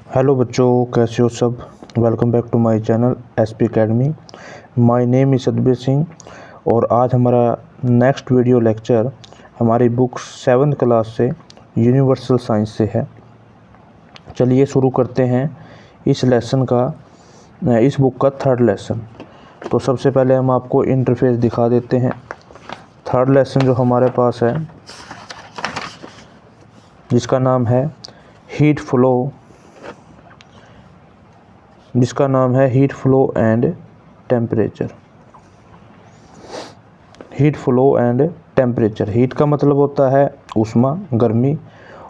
Hello बच्चों, कैसे हो सब। Welcome back to my channel SP academy. My name is Satbir Singh और आज हमारा नेक्स्ट वीडियो लेक्चर हमारी बुक 7th क्लास से यूनिवर्सल साइंस से है। चलिए शुरू करते हैं इस लेसन का, इस बुक का थर्ड लेसन। तो सबसे पहले हम आपको इंटरफेस दिखा देते हैं। थर्ड लेसन जो हमारे पास है जिसका नाम है heat flow and temperature. Heat flow and temperature. Heat का मतलब होता है ऊष्मा, गर्मी,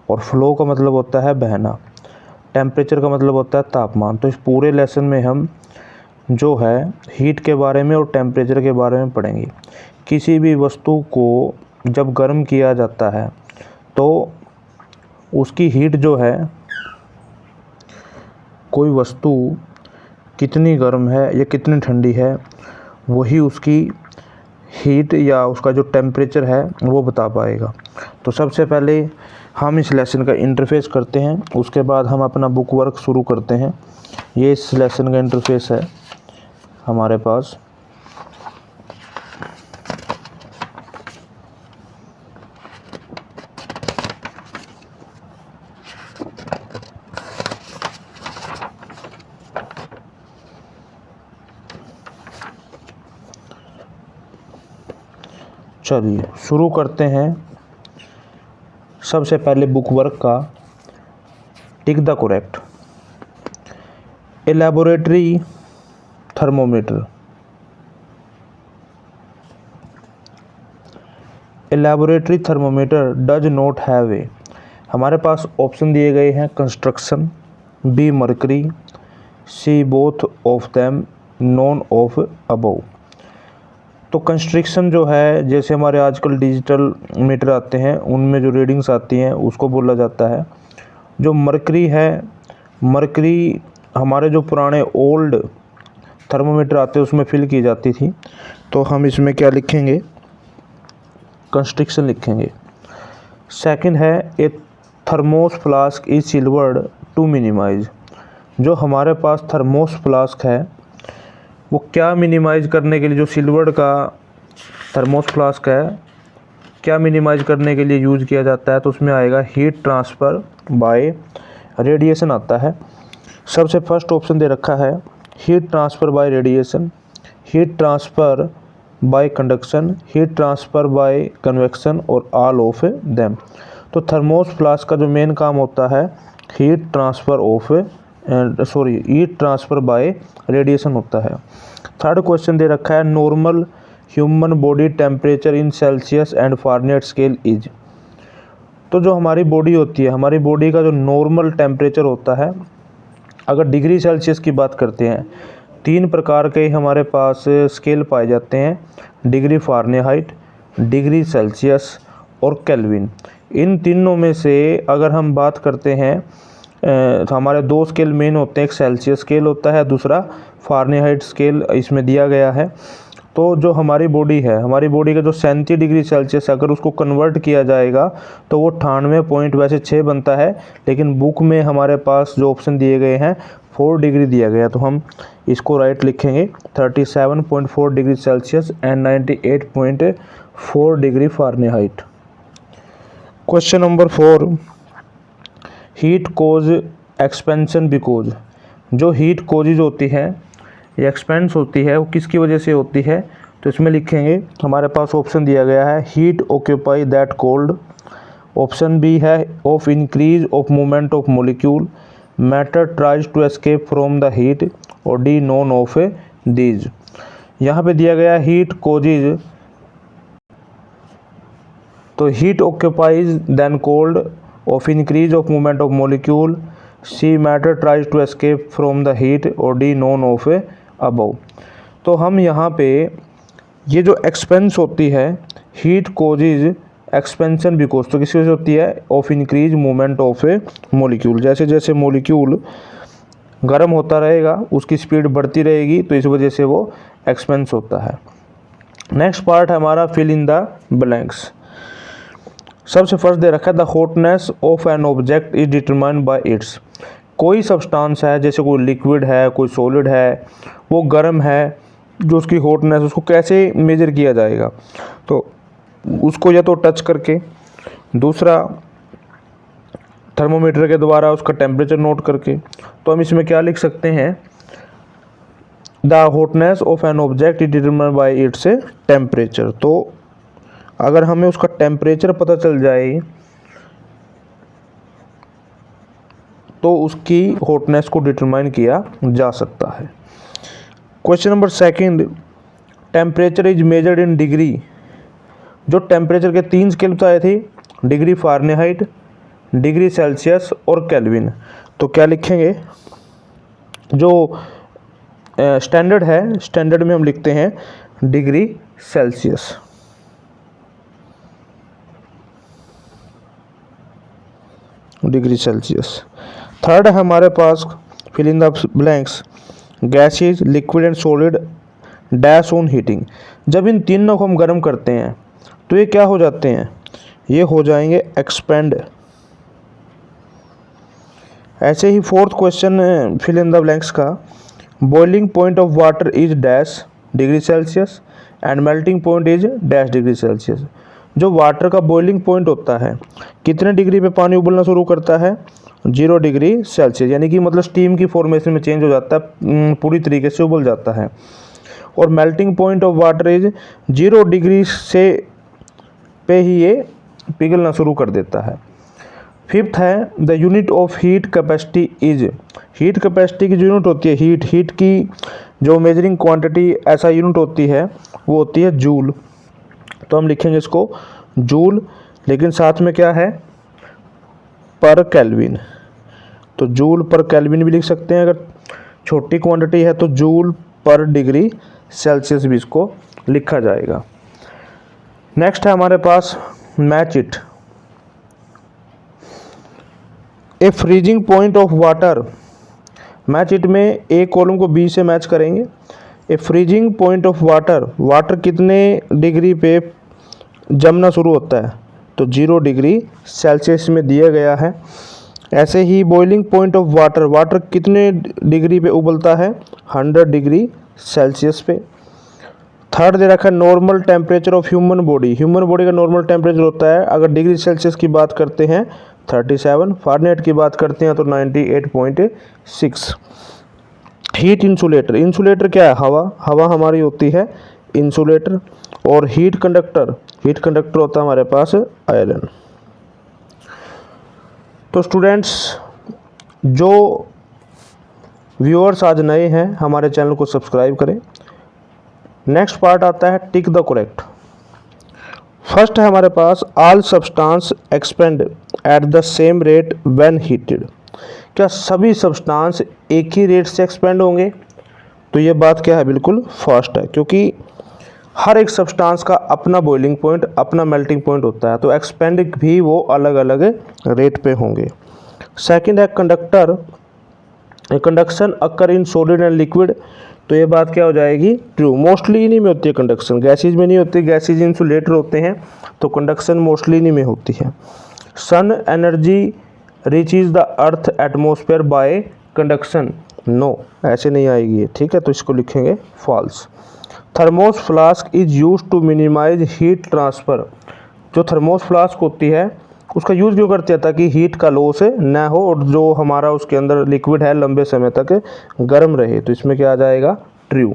और फ्लो का मतलब होता है बहना। टेम्परेचर का मतलब होता है तापमान। तो इस पूरे लेसन में हम जो है हीट के बारे में और टेम्परेचर के बारे में पढ़ेंगे। किसी भी वस्तु को जब गर्म किया जाता है तो उसकी हीट जो है, कोई वस्तु कितनी गर्म है या कितनी ठंडी है, वही उसकी हीट या उसका जो टेम्परेचर है वो बता पाएगा। तो सबसे पहले हम इस लेसन का इंटरफेस करते हैं, उसके बाद हम अपना बुक वर्क शुरू करते हैं। ये इस लेसन का इंटरफेस है हमारे पास। चलिए शुरू करते हैं। सबसे पहले बुक वर्क का tick the correct. A laboratory thermometer. A laboratory thermometer does not have a. हमारे पास ऑप्शन दिए गए हैं construction, B mercury, C both of them, none of above. तो कंस्ट्रक्शन जो है, जैसे हमारे आजकल डिजिटल मीटर आते हैं उनमें जो रीडिंग्स आती हैं उसको बोला जाता है। जो मर्करी है, मर्करी हमारे जो पुराने ओल्ड थर्मोमीटर आते हैं उसमें फिल की जाती थी। तो हम इसमें क्या लिखेंगे, कंस्ट्रक्शन लिखेंगे। सेकंड है A thermos flask is silvered to minimize. जो हमारे पास थर्मोस फ्लास्क है वो क्या मिनिमाइज करने के लिए, जो सिल्वर्ड का थर्मोस फ्लास्क है क्या मिनिमाइज करने के लिए यूज़ किया जाता है, तो उसमें आएगा हीट ट्रांसफ़र बाय रेडिएशन आता है। सबसे फर्स्ट ऑप्शन दे रखा है heat transfer bye radiation, heat transfer bye conduction, heat transfer bye convection और ऑल ऑफ देम। तो थर्मोस फ्लास्क का जो मेन काम होता है हीट ट्रांसफ़र बाय रेडिएशन होता है। थर्ड क्वेश्चन दे रखा है normal human body temperature in Celsius and Fahrenheit scale is. तो जो हमारी बॉडी होती है, हमारी बॉडी का जो नॉर्मल टेम्परेचर होता है, अगर डिग्री सेल्सियस की बात करते हैं, 3 प्रकार के हमारे पास स्केल पाए जाते हैं, डिग्री फारेनहाइट, डिग्री सेल्सियस और केल्विन। इन तीनों में से अगर हम बात करते हैं तो हमारे 2 स्केल मेन होते हैं, एक सेल्सियस स्केल होता है, दूसरा फारेनहाइट स्केल इसमें दिया गया है। तो जो हमारी बॉडी है, हमारी बॉडी का जो 37 डिग्री सेल्सियस अगर उसको कन्वर्ट किया जाएगा तो वो 98 पॉइंट वैसे 6 बनता है, लेकिन बुक में हमारे पास जो ऑप्शन दिए गए हैं 4 डिग्री दिया गया, तो हम इसको राइट लिखेंगे 37.4 degree Celsius and 98.4 degree Fahrenheit. Question number 4, heat cause expansion because. जो हीट कोजेज होती है या एक्सपेंस होती है वो किसकी वजह से होती है, तो इसमें लिखेंगे हमारे पास ऑप्शन दिया गया है heat occupy that cold, option B है of increase of movement of molecule, matter tries to escape from the heat, और डी नॉन ऑफ दीज। यहाँ पे दिया गया हीट कोजेज, तो heat occupies then cold, of increase of movement of molecule, C matter tries to escape from the heat, और D none of above. तो हम यहाँ पे ये जो एक्सपेंस होती है हीट कोजेज एक्सपेंशन बिकॉज, तो किसी वजह से होती है of increase movement of A molecule. जैसे जैसे मोलिक्यूल गर्म होता रहेगा उसकी स्पीड बढ़ती रहेगी, तो इस वजह से वो एक्सपेंस होता है। नेक्स्ट पार्ट है हमारा फिल इन द ब्लैंक्स। सबसे फर्स्ट दे रखा है the hotness of an object is determined by it's. कोई सब्सटेंस है, जैसे कोई लिक्विड है, कोई सॉलिड है, वो गर्म है, जो उसकी हॉटनेस, उसको कैसे मेजर किया जाएगा? तो उसको या तो टच करके, दूसरा थर्मोमीटर के द्वारा उसका टेम्परेचर नोट करके। तो हम इसमें क्या लिख सकते हैं? The hotness of an object is determined by its temperature. तो अगर हमें उसका टेम्परेचर पता चल जाए तो उसकी हॉटनेस को डिटरमाइन किया जा सकता है। Question number second, temperature is measured in degree. जो टेम्परेचर के 3 स्केल बताए थे, डिग्री फ़ारेनहाइट, डिग्री सेल्सियस और केल्विन। तो क्या लिखेंगे? जो स्टैंडर्ड है, स्टैंडर्ड में हम लिखते हैं degree Celsius. Degree Celsius. Third है हमारे पास, fill in the blanks, gases, liquid and solid dash on heating. जब इन तीनों को हम गर्म करते हैं तो ये क्या हो जाते हैं? ये हो जाएंगे एक्सपेंड। ऐसे ही fourth question fill in the blanks का, boiling point of water is dash degree Celsius and melting point is dash degree Celsius. जो वाटर का बॉइलिंग पॉइंट होता है, कितने डिग्री पे पानी उबलना शुरू करता है? 0 डिग्री सेल्सियस, यानी कि मतलब स्टीम की फॉर्मेशन में चेंज हो जाता है, पूरी तरीके से उबल जाता है। और melting point of water is 0 degree से पे ही ये पिघलना शुरू कर देता है। फिफ्थ है, the unit of heat capacity is. Heat capacity की जो यूनिट होती है, हीट की जो मेजरिंग क्वांटिटी ऐसा यूनिट होती है, वो होती है जूल। तो हम लिखेंगे इसको जूल, लेकिन साथ में क्या है? पर केल्विन। तो जूल पर केल्विन भी लिख सकते हैं। अगर छोटी क्वांटिटी है तो जूल पर डिग्री सेल्सियस भी इसको लिखा जाएगा। नेक्स्ट है हमारे पास match it. A freezing point of water. Match it में ए कॉलम को बी से मैच करेंगे। A freezing point of water, water कितने डिग्री पे जमना शुरू होता है? तो 0 डिग्री सेल्सियस में दिया गया है। ऐसे ही boiling point of water, water कितने डिग्री पे उबलता है? 100 डिग्री सेल्सियस पे। थर्ड दे रखा है normal temperature of human body. Human body का नॉर्मल टेम्परेचर होता है, अगर डिग्री सेल्सियस की बात करते हैं 37, फ़ारेनहाइट की बात करते हैं तो 98.6। हीट इंसुलेटर, इंसुलेटर क्या है? हवा, हवा हमारी होती है इंसुलेटर। और हीट कंडक्टर, हीट कंडक्टर होता है हमारे पास आयरन। तो स्टूडेंट्स, जो व्यूअर्स आज नए हैं, हमारे चैनल को सब्सक्राइब करें। नेक्स्ट पार्ट आता है टिक द करेक्ट। फर्स्ट है हमारे पास, all substance expand at the same rate when heated. क्या सभी सब्सटेंस एक ही रेट से एक्सपेंड होंगे? तो ये बात क्या है? बिल्कुल फास्ट है, क्योंकि हर एक सब्सटेंस का अपना बॉइलिंग पॉइंट, अपना मेल्टिंग पॉइंट होता है, तो एक्सपेंड भी वो अलग अलग रेट पे होंगे। सेकंड है conductor, conduction occur in solid and liquid. तो ये बात क्या हो जाएगी? ट्रू। मोस्टली इन्हीं में होती है कंडक्शन, गैसेज में नहीं होती, गैसेज इंसुलेटर होते हैं, तो कंडक्शन मोस्टली इन्हीं में होती है। Sun energy reaches the earth atmosphere by conduction. No, ऐसे नहीं आएगी, ठीक है, तो इसको लिखेंगे false. Thermos flask is use to minimise heat transfer. जो थर्मोस फ्लास्क होती है उसका यूज़ क्यों करते हैं? ताकि हीट का लॉस न हो और जो हमारा उसके अंदर लिक्विड है लंबे समय तक गर्म रहे। तो इसमें क्या आ जाएगा? ट्रू।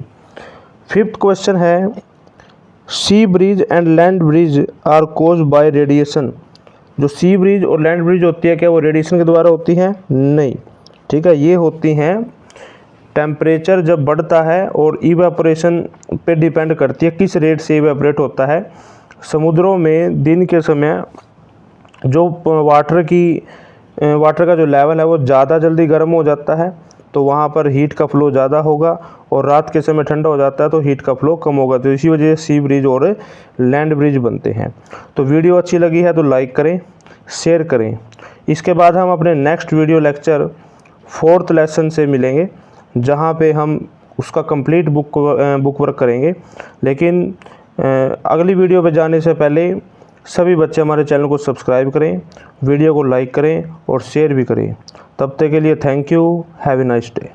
फिफ्थ क्वेश्चन है, sea breeze and land breeze are cause by radiation. जो सी ब्रीज और लैंड ब्रीज होती है, क्या वो रेडिएशन के द्वारा होती हैं? नहीं, ठीक है, ये होती हैं टेम्परेचर जब बढ़ता है और इवेपोरेशन पे डिपेंड करती है किस रेट से इवेपोरेट होता है। समुद्रों में दिन के समय जो वाटर का जो लेवल है वो ज़्यादा जल्दी गर्म हो जाता है, तो वहाँ पर हीट का फ्लो ज़्यादा होगा, और रात के समय ठंडा हो जाता है तो हीट का फ्लो कम होगा। तो इसी वजह से सी ब्रिज और लैंड ब्रिज बनते हैं। तो वीडियो अच्छी लगी है तो लाइक करें, शेयर करें। इसके बाद हम अपने next video lecture 4th lesson से मिलेंगे, जहाँ पे हम उसका कंप्लीट बुक वर्क करेंगे। लेकिन अगली वीडियो पे जाने से पहले सभी बच्चे हमारे चैनल को सब्सक्राइब करें, वीडियो को लाइक करें और शेयर भी करें। तब तक के लिए thank you, have a nice day.